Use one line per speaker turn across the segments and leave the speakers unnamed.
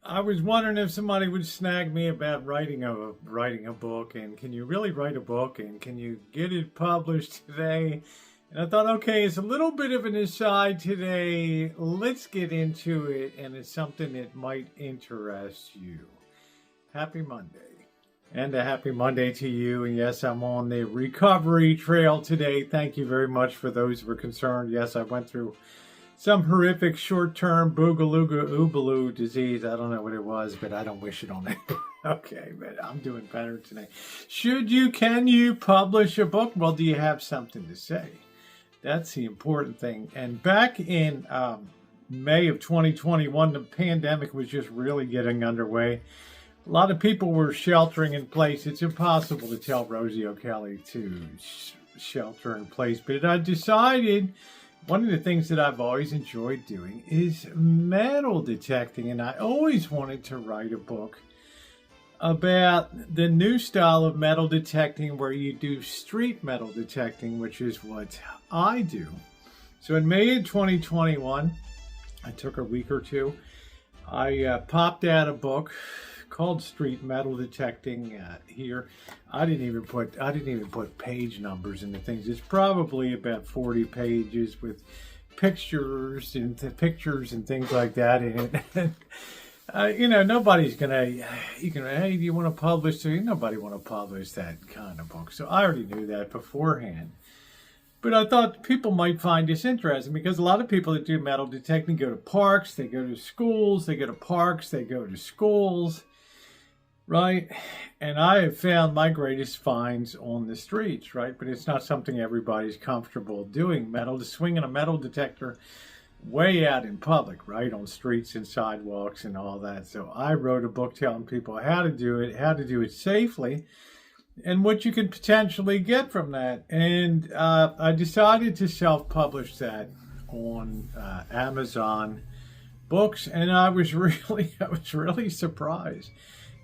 I was wondering if somebody would snag me about writing a book, and can you really write a book, and can you get it published today? And I thought, okay, it's a little bit of an aside today. Let's get into it, and it's something that might interest you. Happy Monday. And a happy Monday to you. And yes, I'm on the recovery trail today. Thank you very much for those who were concerned. Yes, I went through some horrific short-term boogalooga oobaloo disease. I don't know what it was, but I don't wish it on it. Okay, but I'm doing better today. Can you publish a book? Well, do you have something to say? That's the important thing. And back in May of 2021, the pandemic was just really getting underway. A lot of people were sheltering in place. It's impossible to tell Rosie O'Kelly to shelter in place. But I decided one of the things that I've always enjoyed doing is metal detecting. And I always wanted to write a book about the new style of metal detecting where you do street metal detecting, which is what I do. So in May of 2021, I took a week or two. I popped out a book called Street Metal Detecting here. I didn't even put page numbers into things. It's probably about 40 pages with pictures and things like that in it. Nobody's gonna. Hey, do you want to publish? So nobody want to publish that kind of book. So I already knew that beforehand. But I thought people might find this interesting because a lot of people that do metal detecting go to parks, they go to schools, they go to parks, they go to schools. Right? And I have found my greatest finds on the streets, right? But it's not something everybody's comfortable doing. Swinging a metal detector way out in public, right? On streets and sidewalks and all that. So I wrote a book telling people how to do it safely, and what you could potentially get from that. And I decided to self-publish that on Amazon Books, and I was really surprised.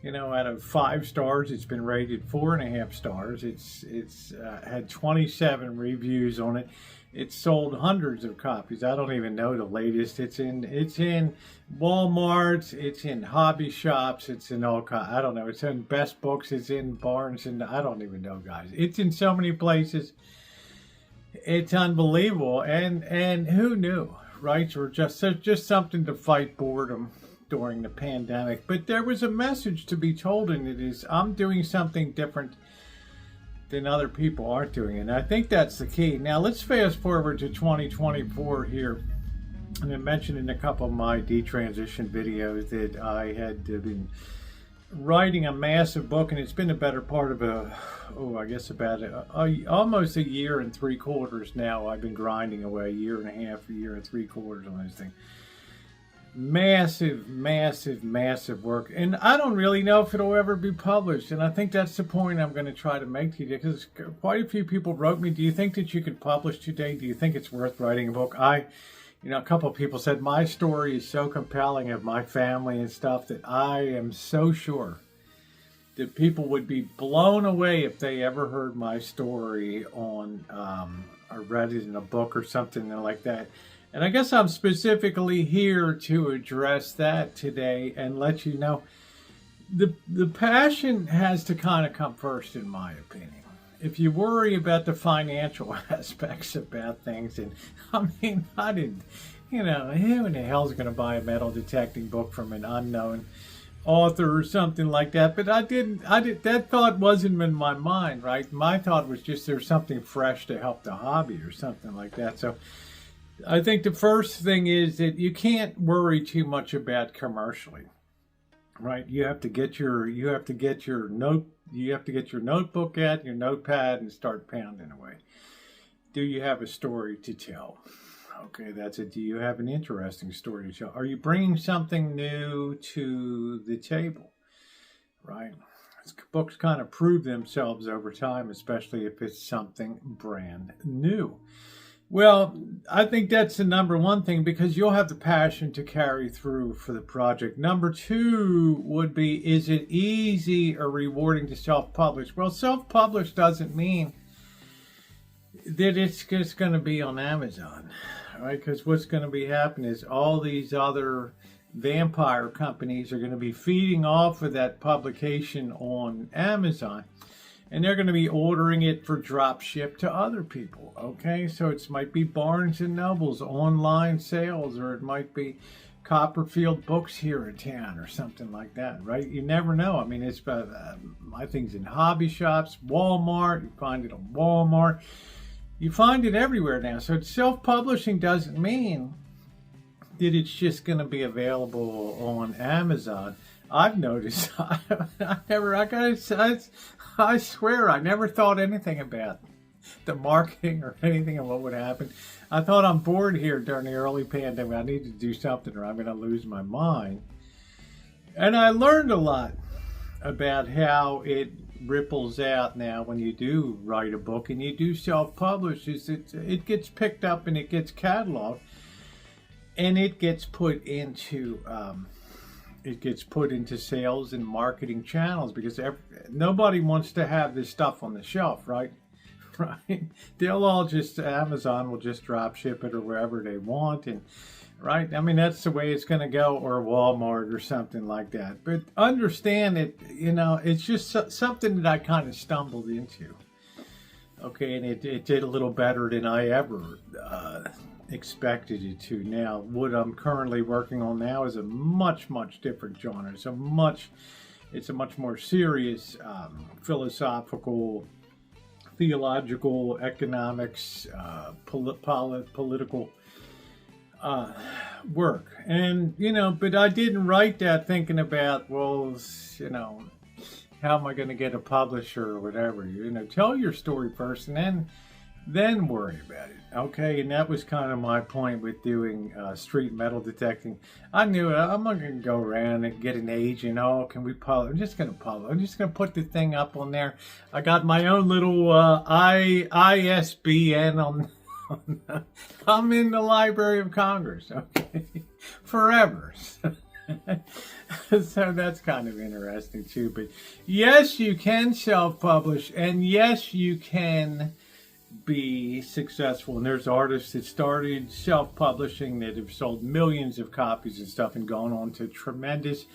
Out of 5 stars, it's been rated 4.5 stars. It's had 27 reviews on it. It's sold hundreds of copies. I don't even know the latest. It's in Walmart. It's in hobby shops. It's in I don't know. It's in Best Books. It's in Barnes, and I don't even know, guys. It's in so many places. It's unbelievable. And who knew, right? Or just something to fight boredom during the pandemic. But there was a message to be told, and it is, I'm doing something different than other people aren't doing. And I think that's the key. Now let's fast forward to 2024 here. And I mentioned in a couple of my detransition videos that I had been writing a massive book, and it's been a better part of almost a year and 3/4 now. I've been grinding away, a year and 3/4 on this thing. Massive work, and I don't really know if it'll ever be published. And I think that's the point I'm going to try to make to you, because quite a few people wrote me, do you think that you could publish today? Do you think it's worth writing a book? A couple of people said my story is so compelling of my family and stuff that I am so sure that people would be blown away if they ever heard my story on or read it in a book or something like that. And I guess I'm specifically here to address that today and let you know the passion has to kind of come first, in my opinion. If you worry about the financial aspects about things, and I didn't, who in the hell is going to buy a metal detecting book from an unknown author or something like that? But that thought wasn't in my mind, right? My thought was just there's something fresh to help the hobby or something like that. So I think the first thing is that you can't worry too much about commercially, right? You have to get your notebook out, your notepad, and start pounding away. Do you have a story to tell? Okay, that's it. Do you have an interesting story to tell? Are you bringing something new to the table, right? Books kind of prove themselves over time, especially if it's something brand new. Well, I think that's the number one thing, because you'll have the passion to carry through for the project. Number 2 would be, is it easy or rewarding to self-publish? Well, self-publish doesn't mean that it's just going to be on Amazon, right? Because what's going to be happening is all these other vampire companies are going to be feeding off of that publication on Amazon, and they're going to be ordering it for drop ship to other people. Okay, so it might be Barnes and Noble's online sales, or it might be Copperfield Books here in town, or something like that, right? You never know. I mean, it's my things in hobby shops, Walmart. You find it on Walmart. You find it everywhere now. So self-publishing doesn't mean that it's just going to be available on Amazon. I've noticed. I swear, I never thought anything about the marketing or anything of what would happen. I thought, I'm bored here during the early pandemic. I need to do something or I'm going to lose my mind. And I learned a lot about how it ripples out now when you do write a book and you do self-publish. It gets picked up and it gets cataloged. And it gets put into sales and marketing channels, because nobody wants to have this stuff on the shelf, right? Right? Amazon will just drop ship it or wherever they want, and right? I mean, that's the way it's going to go, or Walmart or something like that. But understand it, it's just something that I kind of stumbled into. Okay, and it did a little better than I ever expected it to. Now, what I'm currently working on now is a much different genre. It's a much more serious philosophical, theological, economics, political work. And but I didn't write that thinking about, well, how am I going to get a publisher or whatever? Tell your story first, and then worry about it. Okay, and that was kind of my point with doing street metal detecting. I knew it. I'm not going to go around and get an agent. Oh, can we publish? I'm just going to publish. I'm just going to put the thing up on there. I got my own little ISBN on I'm in the Library of Congress. Okay, forever. So that's kind of interesting too. But yes, you can self-publish, and yes, you can be successful. And there's artists that started self-publishing that have sold millions of copies and stuff and gone on to tremendous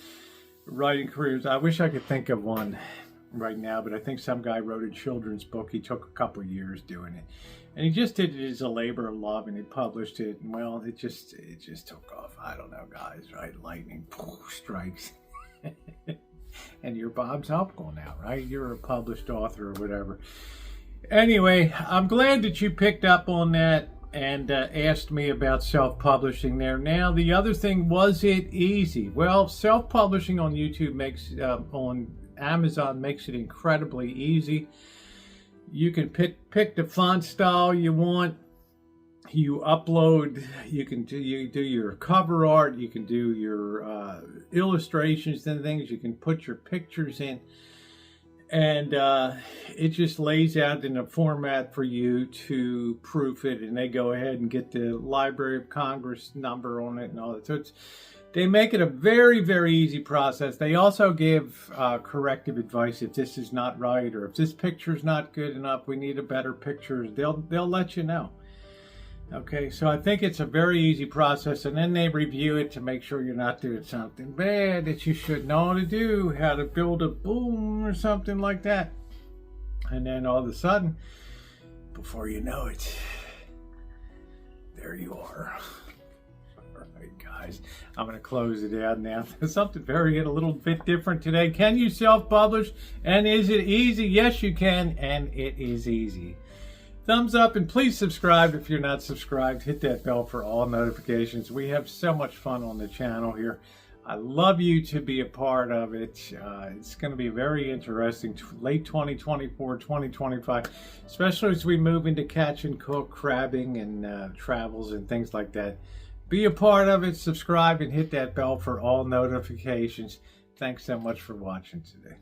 writing careers. I wish I could think of one right now, but I think some guy wrote a children's book. He took a couple of years doing it, and he just did it as a labor of love, and he published it. And well, it just took off. I don't know, guys, right? Lightning strikes. And you're Bob Zopko now, right? You're a published author or whatever. Anyway, I'm glad that you picked up on that and asked me about self-publishing there. Now, the other thing, was it easy? Well, self-publishing on YouTube on Amazon makes it incredibly easy. You can pick the font style you want. You upload. You do your cover art. You can do your illustrations and things. You can put your pictures in. And it just lays out in a format for you to proof it, and they go ahead and get the Library of Congress number on it and all that. So they make it a very easy process. They also give corrective advice if this is not right, or if this picture is not good enough, we need a better picture. They'll let you know. Okay, so I think it's a very easy process, and then they review it to make sure you're not doing something bad that you should know how to do, how to build a boom or something like that. And then all of a sudden, before you know it, there you are. All right, guys, I'm going to close it out now. Something a little bit different today. Can you self-publish? And is it easy? Yes, you can, and it is easy. Thumbs up, and please subscribe if you're not subscribed. Hit that bell for all notifications. We have so much fun on the channel here. I love you to be a part of it. It's going to be very interesting. Late 2024, 2025, especially as we move into catch and cook, crabbing, and travels and things like that. Be a part of it. Subscribe and hit that bell for all notifications. Thanks so much for watching today.